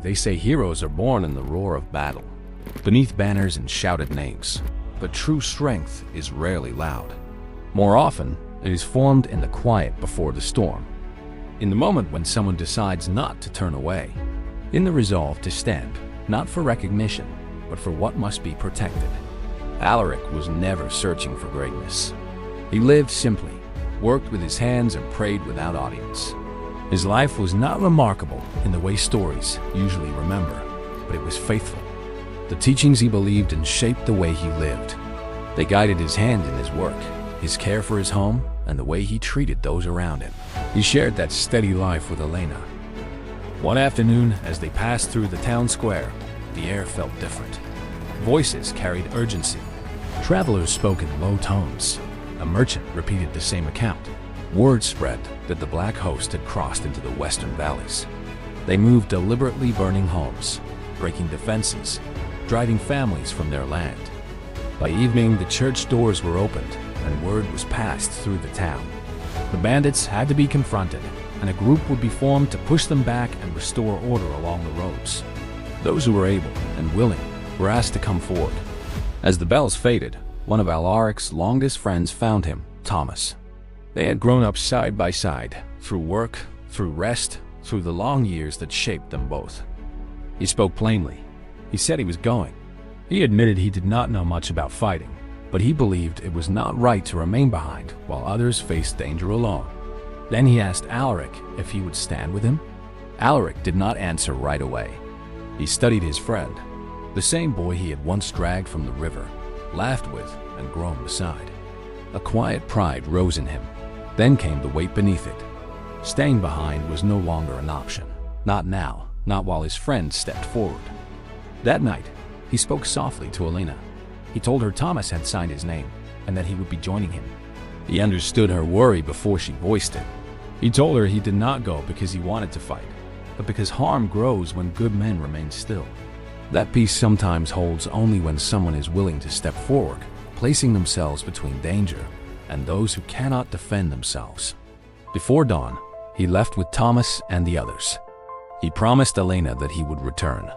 they say heroes are born in the roar of battle, beneath banners and shouted names. But true strength is rarely loud. More often, it is formed in the quiet before the storm. In the moment when someone decides not to turn away. In the resolve to stand, not for recognition, but for what must be protected. Alaric was never searching for greatness. He lived simply, worked with his hands and prayed without audience. His life was not remarkable in the way stories usually remember, but it was faithful. The teachings he believed in shaped the way he lived. They guided his hand in his work, his care for his home, and the way he treated those around him. He shared that steady life with Elena. One afternoon, as they passed through the town square, the air felt different. Voices carried urgency. Travelers spoke in low tones. A merchant repeated the same account. Word spread that the Black Host had crossed into the western valleys. They moved deliberately, burning homes, breaking defenses, driving families from their land. By evening, the church doors were opened, and word was passed through the town. The bandits had to be confronted, and a group would be formed to push them back and restore order along the roads. Those who were able and willing were asked to come forward. As the bells faded, one of Alaric's longest friends found him, Thomas. They had grown up side by side, through work, through rest, through the long years that shaped them both. He spoke plainly. He said he was going. He admitted he did not know much about fighting, but he believed it was not right to remain behind while others faced danger alone. Then he asked Alaric if he would stand with him. Alaric did not answer right away. He studied his friend, the same boy he had once dragged from the river, laughed with, and grown beside. A quiet pride rose in him. Then came the weight beneath it. Staying behind was no longer an option. Not now, not while his friend stepped forward. That night, he spoke softly to Elena. He told her Thomas had signed his name, and that he would be joining him. He understood her worry before she voiced it. He told her he did not go because he wanted to fight, but because harm grows when good men remain still. That peace sometimes holds only when someone is willing to step forward, placing themselves between danger and those who cannot defend themselves. Before dawn, he left with Thomas and the others. He promised Elena that he would return.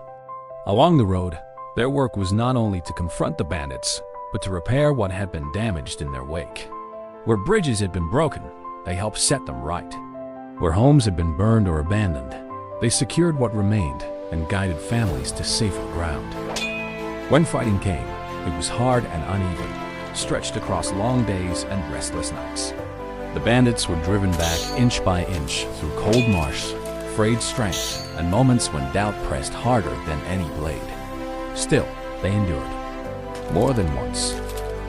Along the road, their work was not only to confront the bandits, but to repair what had been damaged in their wake. Where bridges had been broken, they helped set them right. Where homes had been burned or abandoned, they secured what remained and guided families to safer ground. When fighting came, it was hard and uneven, stretched across long days and restless nights. The bandits were driven back inch by inch through cold marsh, frayed strength, and moments when doubt pressed harder than any blade. Still, they endured. More than once,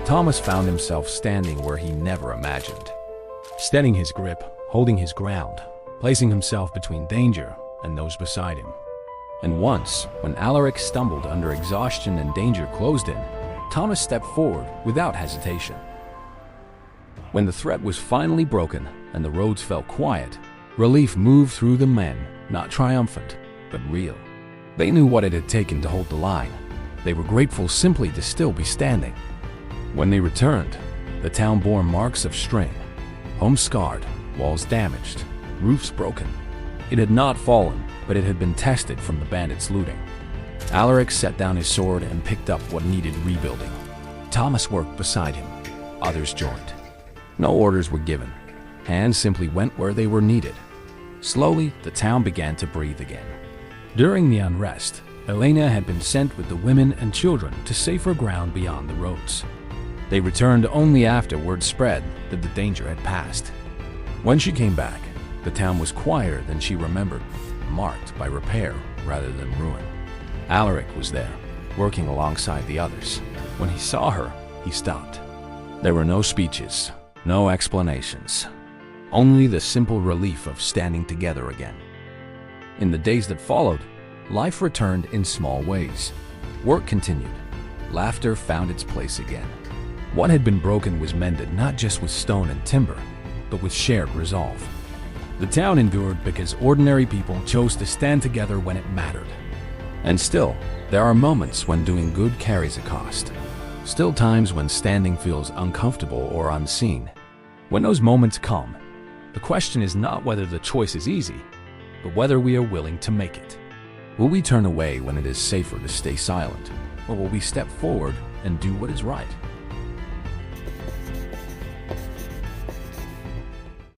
Thomas found himself standing where he never imagined. Steadying his grip, holding his ground, placing himself between danger and those beside him. And once, when Alaric stumbled under exhaustion and danger closed in, Thomas stepped forward without hesitation. When the threat was finally broken and the roads felt quiet, relief moved through the men, not triumphant, but real. They knew what it had taken to hold the line. They were grateful simply to still be standing. When they returned, the town bore marks of strain. Homes scarred, walls damaged, roofs broken. It had not fallen, but it had been tested from the bandits' looting. Alaric set down his sword and picked up what needed rebuilding. Thomas worked beside him. Others joined. No orders were given. Hands simply went where they were needed. Slowly, the town began to breathe again. During the unrest, Elena had been sent with the women and children to safer ground beyond the roads. They returned only after word spread that the danger had passed. When she came back, the town was quieter than she remembered, marked by repair rather than ruin. Alaric was there, working alongside the others. When he saw her, he stopped. There were no speeches, no explanations, only the simple relief of standing together again. In the days that followed, life returned in small ways. Work continued. Laughter found its place again. What had been broken was mended not just with stone and timber, but with shared resolve. The town endured because ordinary people chose to stand together when it mattered. And still, there are moments when doing good carries a cost. Still times when standing feels uncomfortable or unseen. When those moments come, the question is not whether the choice is easy, but whether we are willing to make it. Will we turn away when it is safer to stay silent? Or will we step forward and do what is right?